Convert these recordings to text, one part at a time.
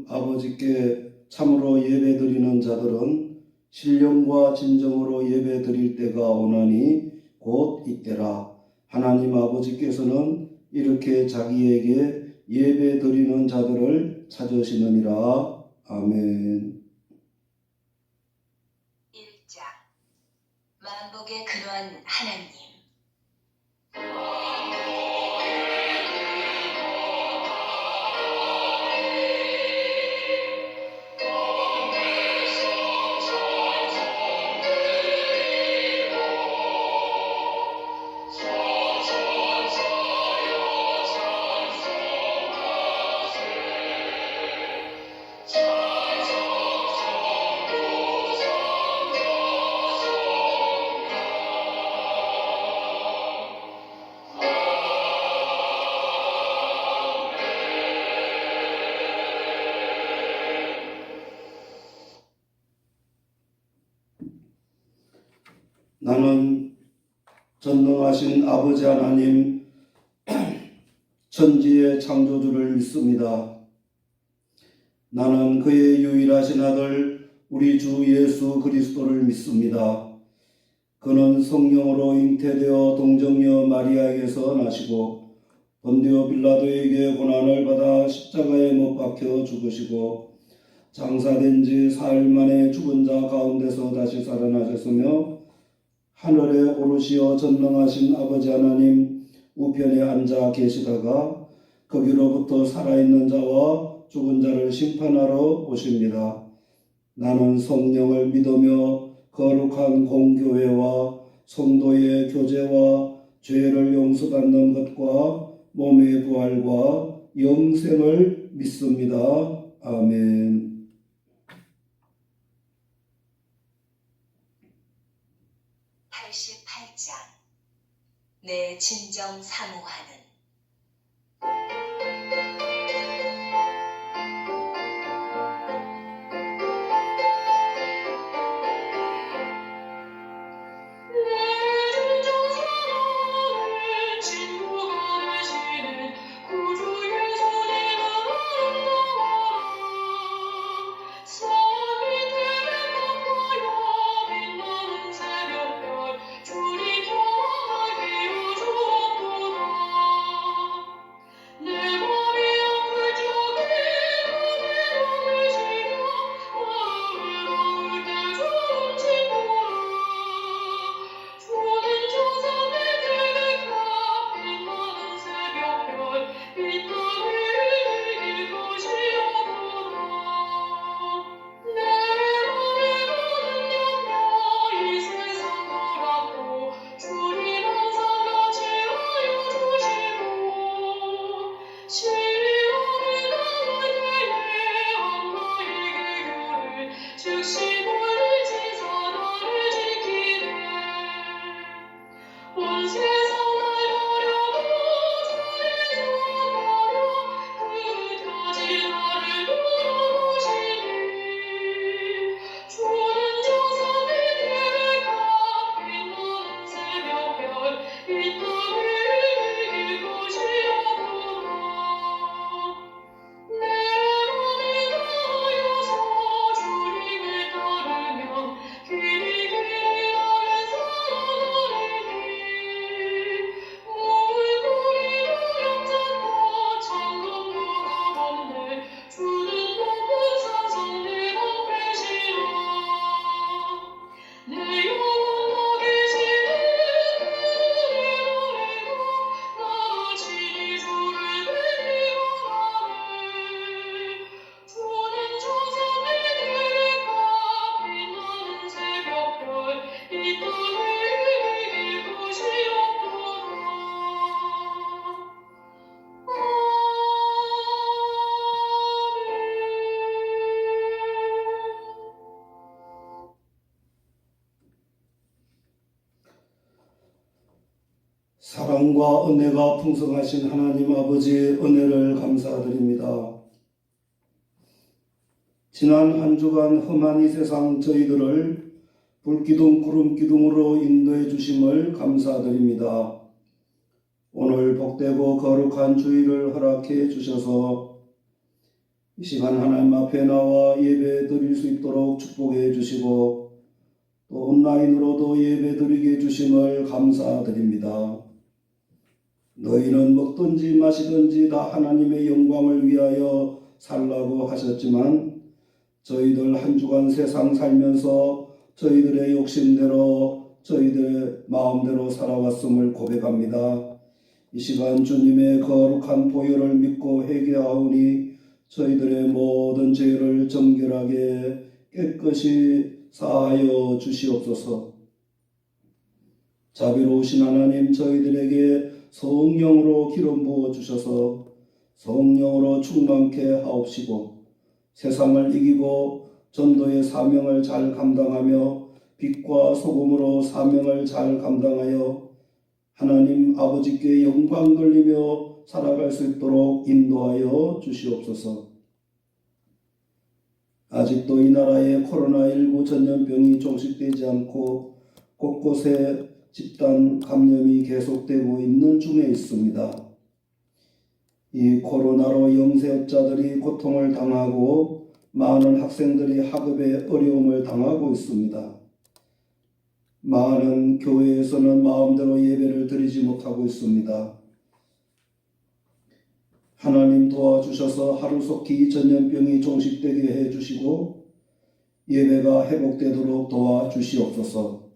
아버지께 참으로 예배드리는 자들은 신령과 진정으로 예배드릴 때가 오나니 곧 이때라. 하나님 아버지께서는 이렇게 자기에게 예배드리는 자들을 찾으시느니라. 아멘. 1장 만복의 근원 하나님. 나는 전능하신 아버지 하나님 천지의 창조주를 믿습니다. 나는 그의 유일하신 아들 우리 주 예수 그리스도를 믿습니다. 그는 성령으로 잉태되어 동정녀 마리아에게서 나시고 본디오 빌라도에게 고난을 받아 십자가에 못 박혀 죽으시고 장사된 지 사흘 만에 죽은 자 가운데서 다시 살아나셨으며 하늘에 오르시어 전능하신 아버지 하나님 우편에 앉아 계시다가 거기로부터 살아있는 자와 죽은 자를 심판하러 오십니다. 나는 성령을 믿으며 거룩한 공교회와 성도의 교제와 죄를 용서받는 것과 몸의 부활과 영생을 믿습니다. 아멘. 88장 내 진정 사모하는. 사랑과 은혜가 풍성하신 하나님 아버지의 은혜를 감사드립니다. 지난 한 주간 험한 이 세상 저희들을 불기둥 구름기둥으로 인도해 주심을 감사드립니다. 오늘 복되고 거룩한 주일을 허락해 주셔서 이 시간 하나님 앞에 나와 예배 드릴 수 있도록 축복해 주시고 또 온라인으로도 예배 드리게 해주심을 감사드립니다. 너희는 먹든지 마시든지 다 하나님의 영광을 위하여 살라고 하셨지만 저희들 한 주간 세상 살면서 저희들의 욕심대로 저희들의 마음대로 살아왔음을 고백합니다. 이 시간 주님의 거룩한 보혈을 믿고 회개하오니 저희들의 모든 죄를 정결하게 깨끗이 사하여 주시옵소서. 자비로우신 하나님, 저희들에게 성령으로 기름 부어 주셔서 성령으로 충만케 하옵시고 세상을 이기고 전도의 사명을 잘 감당하며 빛과 소금으로 사명을 잘 감당하여 하나님 아버지께 영광 돌리며 살아갈 수 있도록 인도하여 주시옵소서. 아직도 이 나라에 코로나19 전염병이 종식되지 않고 곳곳에 집단 감염이 계속되고 있는 중에 있습니다. 이 코로나로 영세업자들이 고통을 당하고 많은 학생들이 학업에 어려움을 당하고 있습니다. 많은 교회에서는 마음대로 예배를 드리지 못하고 있습니다. 하나님 도와주셔서 하루속히 전염병이 종식되게 해주시고 예배가 회복되도록 도와주시옵소서.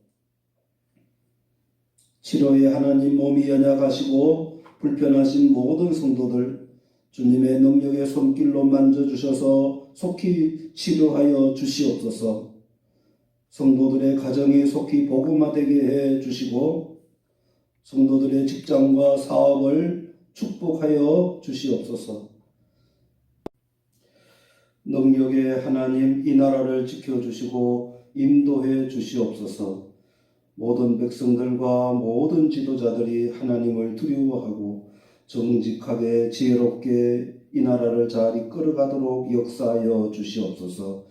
치료에 하나님 몸이 연약하시고 불편하신 모든 성도들 주님의 능력의 손길로 만져주셔서 속히 치료하여 주시옵소서. 성도들의 가정이 속히 복음화되게 해주시고 성도들의 직장과 사업을 축복하여 주시옵소서. 능력의 하나님 이 나라를 지켜주시고 인도해 주시옵소서. 모든 백성들과 모든 지도자들이 하나님을 두려워하고 정직하게 지혜롭게 이 나라를 잘 이끌어가도록 역사하여 주시옵소서.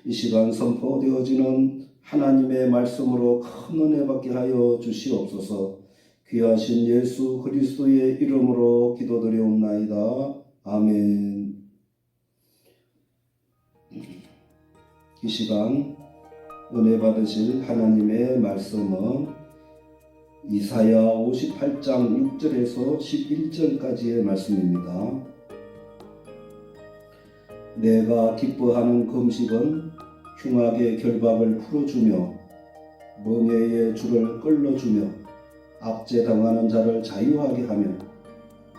이 시간 선포되어지는 하나님의 말씀으로 큰 은혜 받게 하여 주시옵소서. 귀하신 예수 그리스도의 이름으로 기도드리옵나이다. 아멘. 이 시간 은혜 받으실 하나님의 말씀은 이사야 58장 6절에서 11절까지의 말씀입니다. 내가 기뻐하는 금식은 흉악의 결박을 풀어주며 멍에의 줄을 끌어주며 압제당하는 자를 자유하게 하며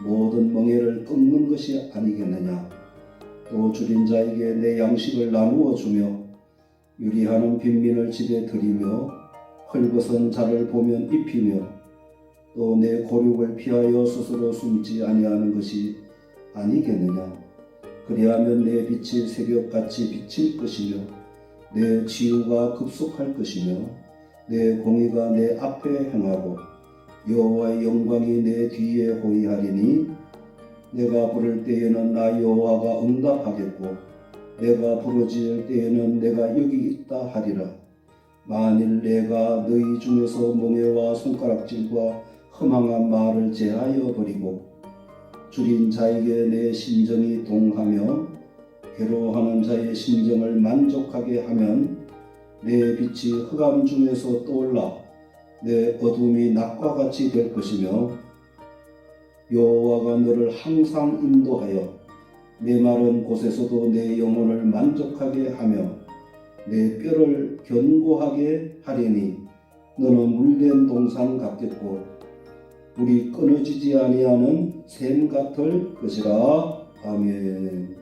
모든 멍에를 끊는 것이 아니겠느냐. 또 줄인 자에게 내 양식을 나누어 주며 유리하는 빈민을 집에 들이며 헐벗은 자를 보면 입히며 또 내 고륙을 피하여 스스로 숨지 아니하는 것이 아니겠느냐. 그리하면 내 빛이 새벽같이 비칠 것이며 내 치유가 급속할 것이며 내 공의가 내 앞에 행하고 여호와의 영광이 내 뒤에 호위하리니 내가 부를 때에는 나 여호와가 응답하겠고 내가 부르짖을 때에는 내가 여기 있다 하리라. 만일 내가 너희 중에서 멍에와 손가락질과 허망한 말을 제하여 버리고 줄인 자에게 내 심정이 동하며 괴로워하는 자의 심정을 만족하게 하면 내 빛이 흑암 중에서 떠올라 내 어둠이 낮과 같이 될 것이며 여호와가 너를 항상 인도하여 내 마른 곳에서도 내 영혼을 만족하게 하며 내 뼈를 견고하게 하리니 너는 물된 동산 같겠고 물이 끊어지지 아니하는 샘 같을 것이라. 아멘.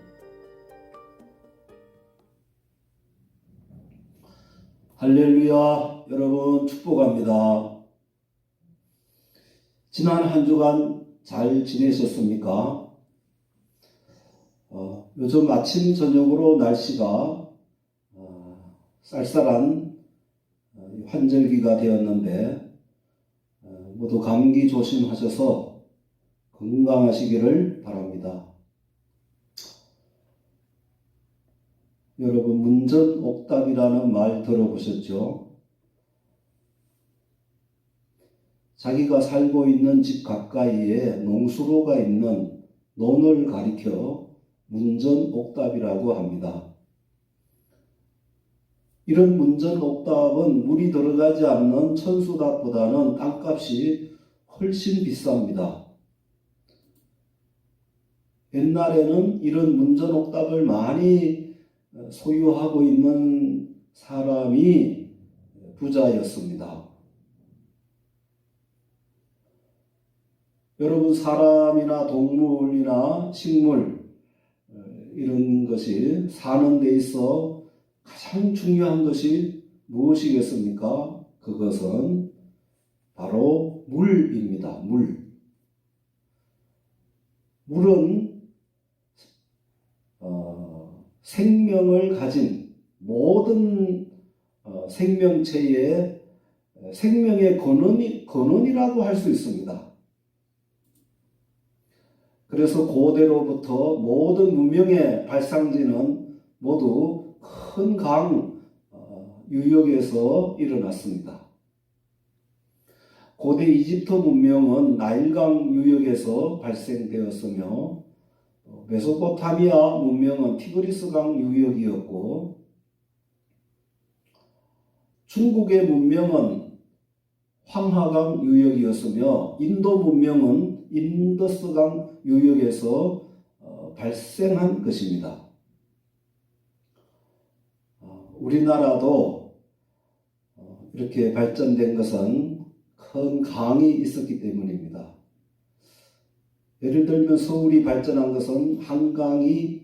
할렐루야. 여러분 축복합니다. 지난 한 주간 잘 지내셨습니까? 요즘 아침 저녁으로 날씨가 쌀쌀한 환절기가 되었는데 모두 감기 조심하셔서 건강하시기를 바랍니다. 여러분 문전옥답이라는 말 들어보셨죠? 자기가 살고 있는 집 가까이에 농수로가 있는 논을 가리켜 문전옥답이라고 합니다. 이런 문전옥답은 물이 들어가지 않는 천수답보다는 땅값이 훨씬 비쌉니다. 옛날에는 이런 문전옥답을 많이 소유하고 있는 사람이 부자였습니다. 여러분, 사람이나 동물이나 식물 이런 것이 사는 데 있어 가장 중요한 것이 무엇이겠습니까? 그것은 바로 물입니다. 물은 생명을 가진 모든 생명체의 생명의 근원이라고 할 수 있습니다. 그래서 고대로부터 모든 문명의 발상지는 모두 큰 강 유역에서 일어났습니다. 고대 이집트 문명은 나일강 유역에서 발생되었으며 메소포타미아 문명은 티그리스강 유역이었고 중국의 문명은 황하강 유역이었으며 인도 문명은 인더스강 유역에서 발생한 것입니다. 우리나라도 이렇게 발전된 것은 큰 강이 있었기 때문입니다. 예를 들면 서울이 발전한 것은 한강이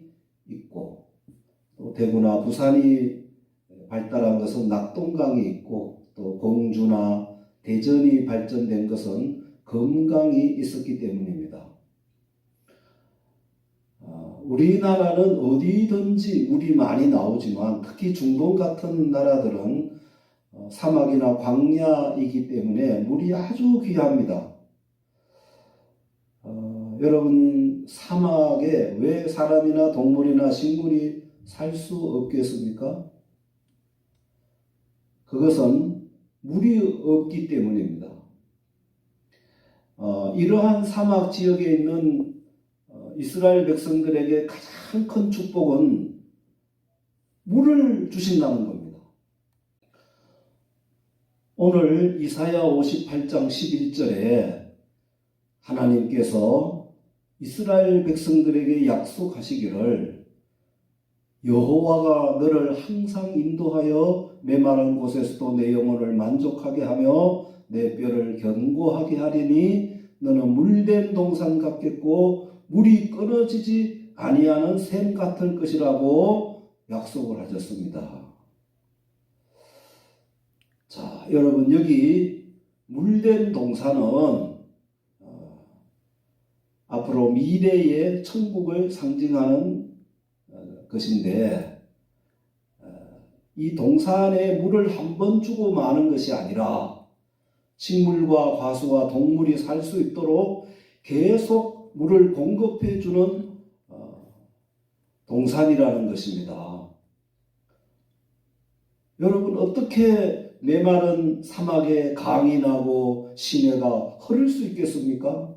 있고 또 대구나 부산이 발달한 것은 낙동강이 있고 또 공주나 대전이 발전된 것은 금강이 있었기 때문입니다. 우리나라는 어디든지 물이 많이 나오지만 특히 중동 같은 나라들은 사막이나 광야이기 때문에 물이 아주 귀합니다. 여러분, 사막에 왜 사람이나 동물이나 식물이 살 수 없겠습니까? 그것은 물이 없기 때문입니다. 이러한 사막 지역에 있는 이스라엘 백성들에게 가장 큰 축복은 물을 주신다는 겁니다. 오늘 이사야 58장 11절에 하나님께서 이스라엘 백성들에게 약속하시기를 여호와가 너를 항상 인도하여 메마른 곳에서도 내 영혼을 만족하게 하며 내 뼈를 견고하게 하리니 너는 물된 동산 같겠고 물이 끊어지지 아니하는 샘 같을 것이라고 약속을 하셨습니다. 자, 여러분, 여기 물된 동산은 앞으로 미래의 천국을 상징하는 것인데 이 동산에 물을 한 번 주고 마는 것이 아니라 식물과 과수와 동물이 살 수 있도록 계속 물을 공급해 주는 동산이라는 것입니다. 여러분, 어떻게 메마른 사막에 강이 나고 시내가 흐를 수 있겠습니까?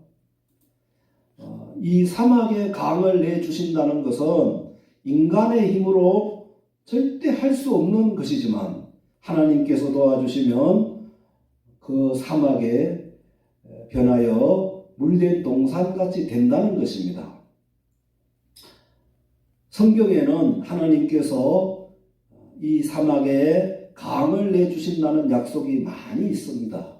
이 사막에 강을 내주신다는 것은 인간의 힘으로 절대 할 수 없는 것이지만 하나님께서 도와주시면 그 사막에 변하여 물된 동산같이 된다는 것입니다. 성경에는 하나님께서 이 사막에 강을 내주신다는 약속이 많이 있습니다.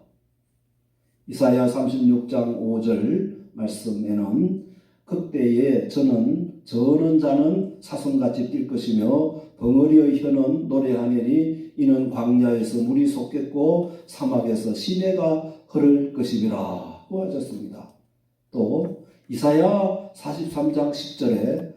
이사야 36장 5절 말씀에는 그때에 저는 자는 사슴같이 뛸 것이며 벙어리의 혀는 노래하느니 이는 광야에서 물이 솟겠고 사막에서 시내가 흐를 것이니라 고 하셨습니다. 또 이사야 43장 10절에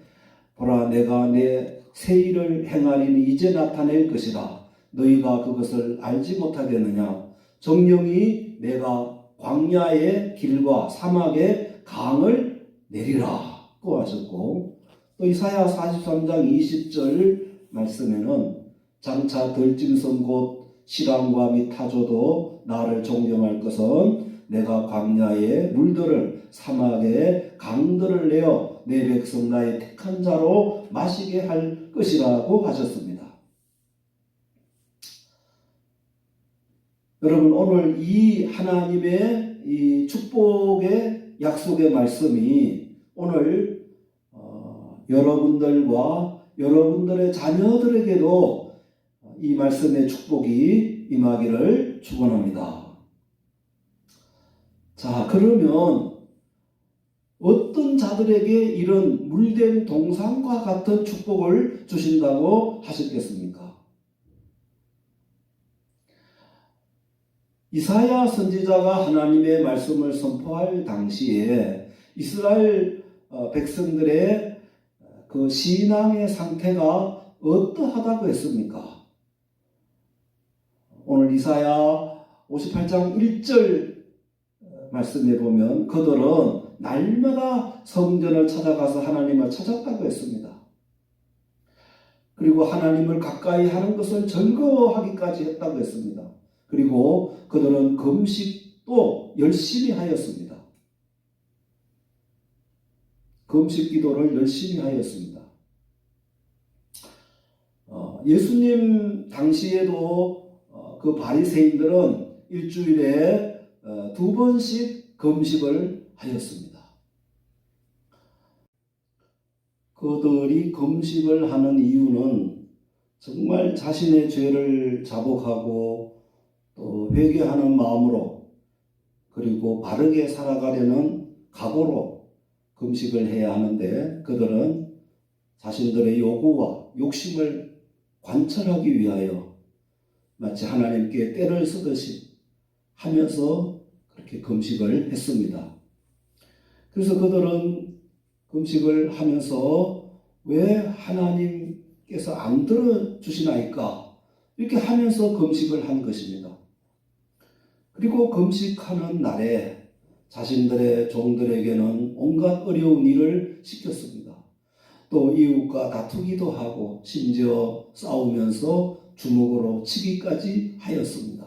보라 내가 내 새 일을 행하리니 이제 나타낼 것이라 너희가 그것을 알지 못하겠느냐 정령이 내가 광야의 길과 사막에 강을 내리라 고 하셨고 또 이사야 43장 20절 말씀에는 장차 들짐승 곧 시람과 및 타조도 나를 존경할 것은 내가 광야의 물들을 사막에 강들을 내어 내 백성 나의 택한 자로 마시게 할 것이라고 하셨습니다. 여러분, 오늘 이 하나님의 이 축복의 약속의 말씀이 오늘 여러분들과 여러분들의 자녀들에게도 이 말씀의 축복이 임하기를 축원합니다. 자, 그러면 어떤 자들에게 이런 물된 동산과 같은 축복을 주신다고 하셨겠습니까? 이사야 선지자가 하나님의 말씀을 선포할 당시에 이스라엘 백성들의 그 신앙의 상태가 어떠하다고 했습니까? 오늘 이사야 58장 1절 말씀에 보면 그들은 날마다 성전을 찾아가서 하나님을 찾았다고 했습니다. 그리고 하나님을 가까이 하는 것을 즐거워하기까지 했다고 했습니다. 그리고 그들은 금식도 열심히 하였습니다. 금식 기도를 열심히 하였습니다. 예수님 당시에도 그 바리새인들은 일주일에 2번씩 금식을 하였습니다. 그들이 금식을 하는 이유는 정말 자신의 죄를 자복하고 또 회개하는 마음으로 그리고 바르게 살아가려는 각오로 금식을 해야 하는데 그들은 자신들의 요구와 욕심을 관철하기 위하여 마치 하나님께 떼를 쓰듯이 하면서 그렇게 금식을 했습니다. 그래서 그들은 금식을 하면서 왜 하나님께서 안 들어주시나이까 이렇게 하면서 금식을 한 것입니다. 그리고 금식하는 날에 자신들의 종들에게는 온갖 어려운 일을 시켰습니다. 또 이웃과 다투기도 하고 심지어 싸우면서 주먹으로 치기까지 하였습니다.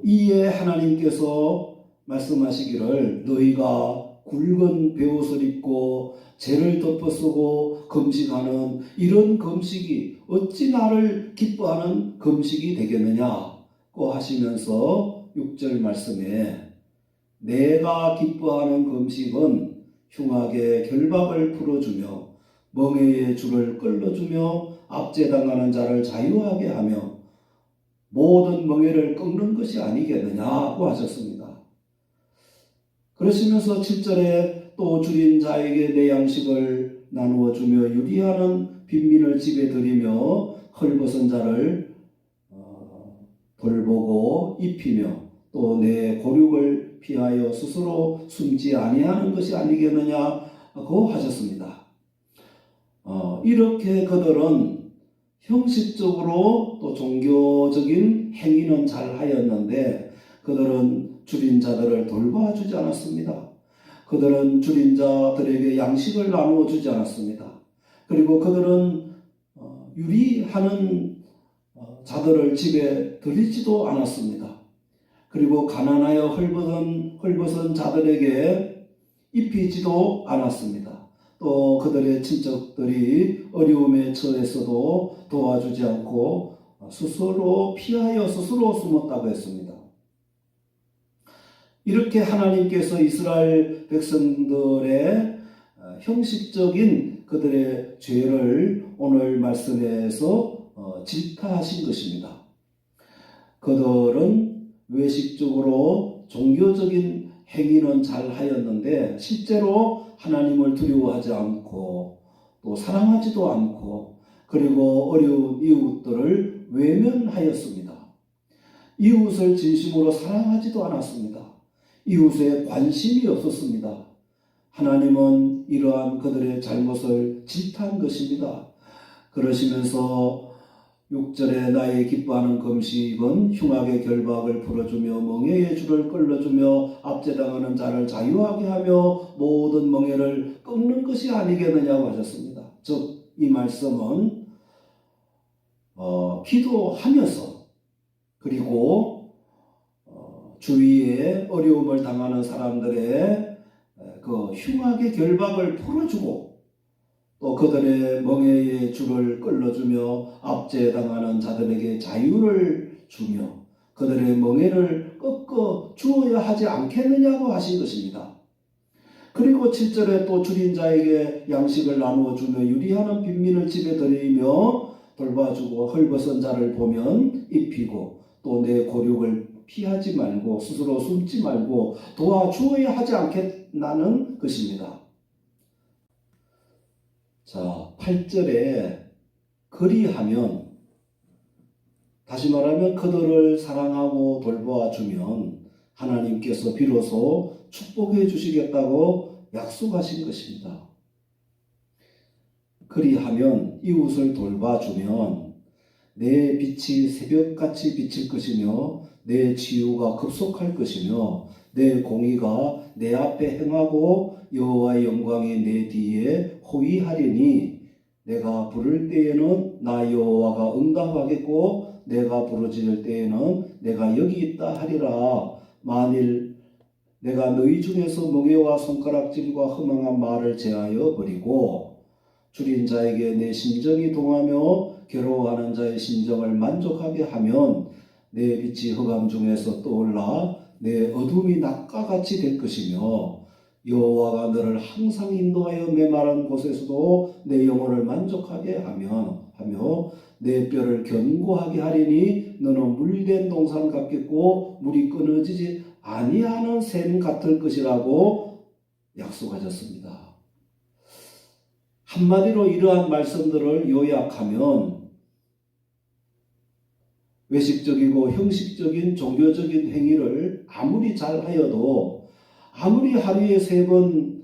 이에 하나님께서 말씀하시기를 너희가 굵은 베옷을 입고 죄를 덮어쓰고 금식하는 이런 금식이 어찌 나를 기뻐하는 금식이 되겠느냐고 하시면서 6절 말씀에 내가 기뻐하는 금식은 흉악의 결박을 풀어주며 멍에의 줄을 끌어주며 압제당하는 자를 자유하게 하며 모든 멍에를 꺾는 것이 아니겠느냐고 하셨습니다. 그러시면서 7절에 또 줄인 자에게 내 양식을 나누어 주며 유리하는 빈민을 집에 들이며 헐벗은 자를 돌보고 입히며 또 내 고륙을 피하여 스스로 숨지 아니하는 것이 아니겠느냐고 하셨습니다. 이렇게 그들은 형식적으로 또 종교적인 행위는 잘 하였는데 그들은 줄인 자들을 돌봐주지 않았습니다. 그들은 줄인 자들에게 양식을 나누어 주지 않았습니다. 그리고 그들은 유리하는 자들을 집에 들이지도 않았습니다. 그리고 가난하여 헐벗은 자들에게 입히지도 않았습니다. 또 그들의 친척들이 어려움에 처했어도 도와주지 않고 스스로 피하여 스스로 숨었다고 했습니다. 이렇게 하나님께서 이스라엘 백성들의 형식적인 그들의 죄를 오늘 말씀에서 질타하신 것입니다. 그들은 외식적으로 종교적인 행위는 잘 하였는데 실제로 하나님을 두려워하지 않고 또 사랑하지도 않고 그리고 어려운 이웃들을 외면하였습니다. 이웃을 진심으로 사랑하지도 않았습니다. 이웃에 관심이 없었습니다. 하나님은 이러한 그들의 잘못을 질타한 것입니다. 그러시면서 6절에 나의 기뻐하는 금식은 흉악의 결박을 풀어주며 멍에의 줄을 끌어주며 압제당하는 자를 자유하게 하며 모든 멍에를 꺾는 것이 아니겠느냐고 하셨습니다. 즉 이 말씀은 기도하면서 그리고 주위에 어려움을 당하는 사람들의 그 흉악의 결박을 풀어주고 또 그들의 멍에의 줄을 끌어주며 압제당하는 자들에게 자유를 주며 그들의 멍에를 꺾어 주어야 하지 않겠느냐고 하신 것입니다. 그리고 7절에 또 줄인 자에게 양식을 나누어 주며 유리하는 빈민을 집에 들이며 돌봐주고 헐벗은 자를 보면 입히고 또 내 고륙을 피하지 말고 스스로 숨지 말고 도와주어야 하지 않겠나는 것입니다. 자, 8절에 그리하면, 다시 말하면 그들을 사랑하고 돌보아주면 하나님께서 비로소 축복해 주시겠다고 약속하신 것입니다. 그리하면 이웃을 돌봐주면 내 빛이 새벽같이 비칠 것이며 내 치유가 급속할 것이며 내 공의가 내 앞에 행하고 여호와의 영광이 내 뒤에 호위하리니 내가 부를 때에는 나 여호와가 응답하겠고 내가 부르짖을 때에는 내가 여기 있다 하리라. 만일 내가 너희 중에서 멍에와 손가락질과 허망한 말을 제하여 버리고 줄인 자에게 내 심정이 동하며 괴로워하는 자의 심정을 만족하게 하면 내 빛이 흑암 중에서 떠올라 내 어둠이 낮과 같이 될 것이며 여호와가 너를 항상 인도하여 메마른 곳에서도 내 영혼을 만족하게 하며 내 뼈를 견고하게 하리니 너는 물된 동산 같겠고 물이 끊어지지 아니하는 샘 같을 것이라고 약속하셨습니다. 한마디로 이러한 말씀들을 요약하면 외식적이고 형식적인 종교적인 행위를 아무리 잘하여도 아무리 하루에 3번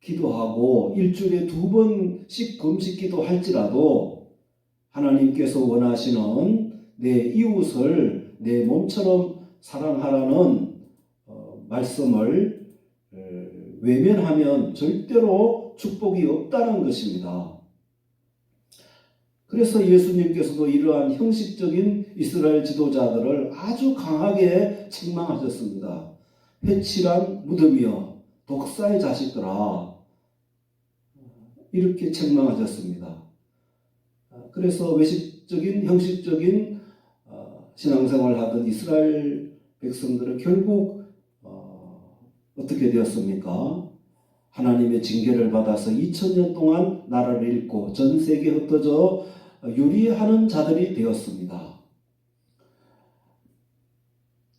기도하고 일주일에 2번씩 금식 기도할지라도 하나님께서 원하시는 내 이웃을 내 몸처럼 사랑하라는 말씀을 외면하면 절대로 축복이 없다는 것입니다. 그래서 예수님께서도 이러한 형식적인 이스라엘 지도자들을 아주 강하게 책망하셨습니다. 회칠한 무덤이여 독사의 자식들아, 이렇게 책망하셨습니다. 그래서 외식적인 형식적인 신앙생활을 하던 이스라엘 백성들은 결국 어떻게 되었습니까? 하나님의 징계를 받아서 2000년 동안 나라를 잃고 전 세계에 흩어져 유리하는 자들이 되었습니다.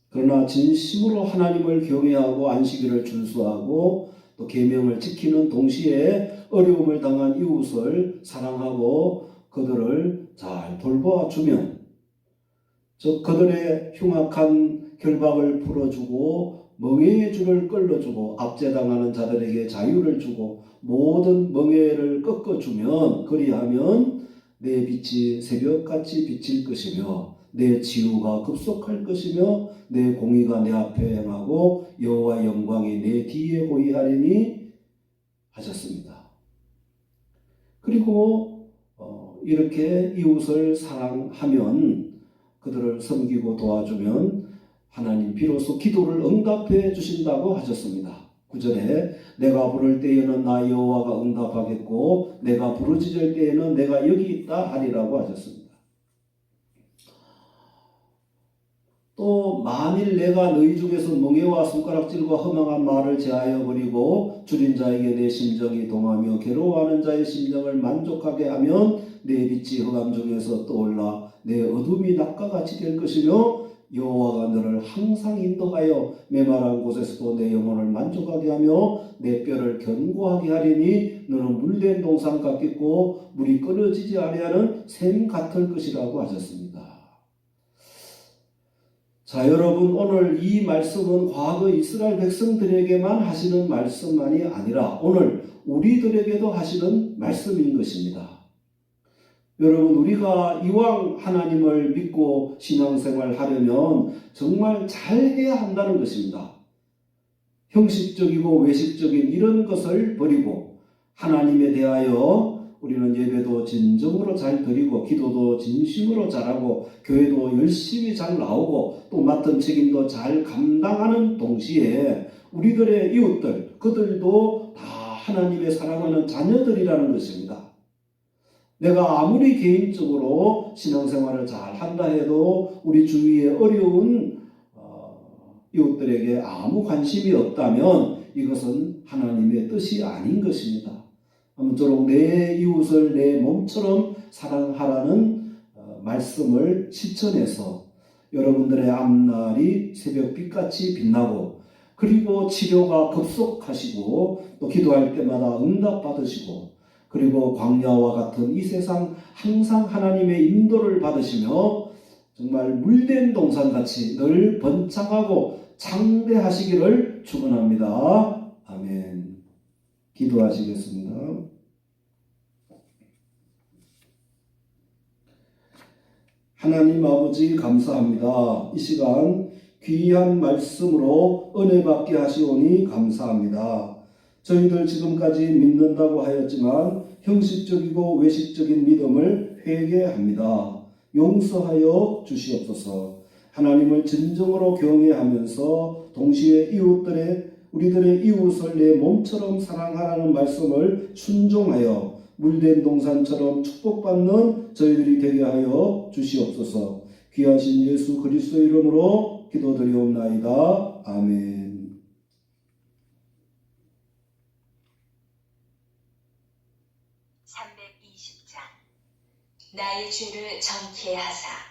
그러나 진심으로 하나님을 경외하고 안식일을 준수하고 또 계명을 지키는 동시에 어려움을 당한 이웃을 사랑하고 그들을 잘 돌보아주면, 즉 그들의 흉악한 결박을 풀어주고 멍에의 줄을 끌어주고 압제당하는 자들에게 자유를 주고 모든 멍에를 꺾어주면, 그리하면 내 빛이 새벽같이 비칠 것이며 내 치유가 급속할 것이며 내 공의가 내 앞에 행하고 여호와의 영광이 내 뒤에 호위하리니 하셨습니다. 그리고 이렇게 이웃을 사랑하면, 그들을 섬기고 도와주면 하나님 비로소 기도를 응답해 주신다고 하셨습니다. 9절에 내가 부를 때에는 나 여호와가 응답하겠고 내가 부르짖을 때에는 내가 여기 있다 하리라고 하셨습니다. 또 만일 내가 너희 중에서 멍에와 손가락질과 허망한 말을 제하여 버리고 줄인 자에게 내 심정이 동하며 괴로워하는 자의 심정을 만족하게 하면 내 빛이 흑암 중에서 떠올라 내 어둠이 낮과 같이 될 것이며 여호와가 너를 항상 인도하여 메마른 곳에서도 내 영혼을 만족하게 하며 내 뼈를 견고하게 하리니 너는 물된 동산 같겠고 물이 끊어지지 아니하는 샘 같을 것이라고 하셨습니다. 자, 여러분, 오늘 이 말씀은 과거 이스라엘 백성들에게만 하시는 말씀만이 아니라 오늘 우리들에게도 하시는 말씀인 것입니다. 여러분, 우리가 이왕 하나님을 믿고 신앙생활 하려면 정말 잘해야 한다는 것입니다. 형식적이고 외식적인 이런 것을 버리고 하나님에 대하여 우리는 예배도 진정으로 잘 드리고 기도도 진심으로 잘하고 교회도 열심히 잘 나오고 또 맡은 책임도 잘 감당하는 동시에 우리들의 이웃들, 그들도 다 하나님의 사랑하는 자녀들이라는 것입니다. 내가 아무리 개인적으로 신앙생활을 잘 한다 해도 우리 주위에 어려운 이웃들에게 아무 관심이 없다면 이것은 하나님의 뜻이 아닌 것입니다. 아무쪼록 내 이웃을 내 몸처럼 사랑하라는 말씀을 실천해서 여러분들의 앞날이 새벽빛같이 빛나고 그리고 치료가 급속하시고 또 기도할 때마다 응답받으시고 그리고 광야와 같은 이 세상 항상 하나님의 인도를 받으시며 정말 물된 동산같이 늘 번창하고 창대하시기를 축원합니다. 아멘. 기도하시겠습니다. 하나님 아버지 감사합니다. 이 시간 귀한 말씀으로 은혜 받게 하시오니 감사합니다. 저희들 지금까지 믿는다고 하였지만 형식적이고 외식적인 믿음을 회개합니다. 용서하여 주시옵소서. 하나님을 진정으로 경외하면서 동시에 우리들의 이웃을 내 몸처럼 사랑하라는 말씀을 순종하여 물된 동산처럼 축복받는 저희들이 되게 하여 주시옵소서. 귀하신 예수 그리스도 이름으로 기도드리옵나이다. 아멘. 나의 죄를 정케 하사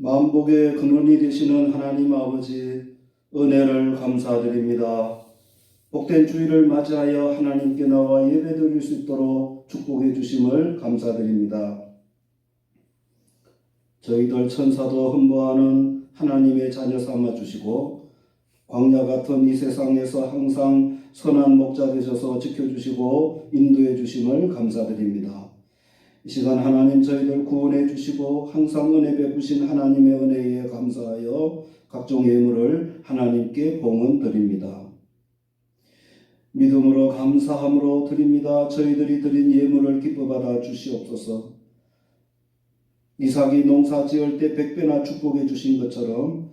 만복의 근원이 되시는 하나님 아버지 은혜를 감사드립니다. 복된 주일을 맞이하여 하나님께 나와 예배드릴 수 있도록 축복해 주심을 감사드립니다. 저희들 천사도 흠모하는 하나님의 자녀 삼아 주시고 광야 같은 이 세상에서 항상 선한 목자 되셔서 지켜주시고 인도해 주심을 감사드립니다. 이 시간 하나님 저희들 구원해 주시고 항상 은혜 베푸신 하나님의 은혜에 감사하여 각종 예물을 하나님께 봉헌 드립니다. 믿음으로 감사함으로 드립니다. 저희들이 드린 예물을 기뻐 받아 주시옵소서. 이삭이 농사 지을 때 100배나 축복해 주신 것처럼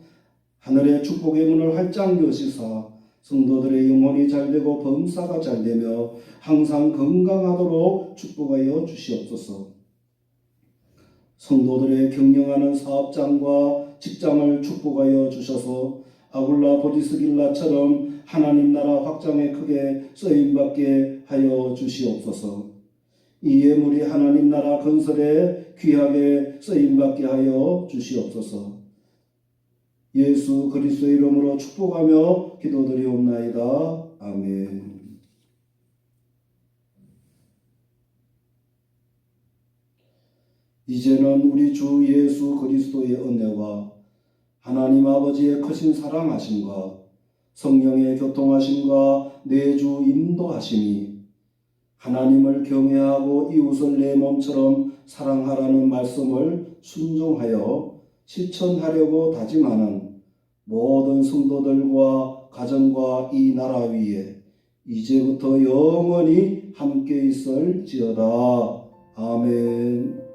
하늘의 축복의 문을 활짝 여시사 성도들의 영혼이 잘되고 범사가 잘되며 항상 건강하도록 축복하여 주시옵소서. 성도들의 경영하는 사업장과 직장을 축복하여 주셔서 아굴라 보리스길라처럼 하나님 나라 확장에 크게 쓰임받게 하여 주시옵소서. 이 예물이 하나님 나라 건설에 귀하게 쓰임받게 하여 주시옵소서. 예수 그리스도의 이름으로 축복하며 기도드리옵나이다. 아멘. 이제는 우리 주 예수 그리스도의 은혜와 하나님 아버지의 크신 사랑하심과 성령의 교통하심과 내주 인도하심이 하나님을 경외하고 이웃을 내 몸처럼 사랑하라는 말씀을 순종하여 실천하려고 다짐하는 모든 성도들과 가정과 이 나라 위에 이제부터 영원히 함께 있을지어다. 아멘.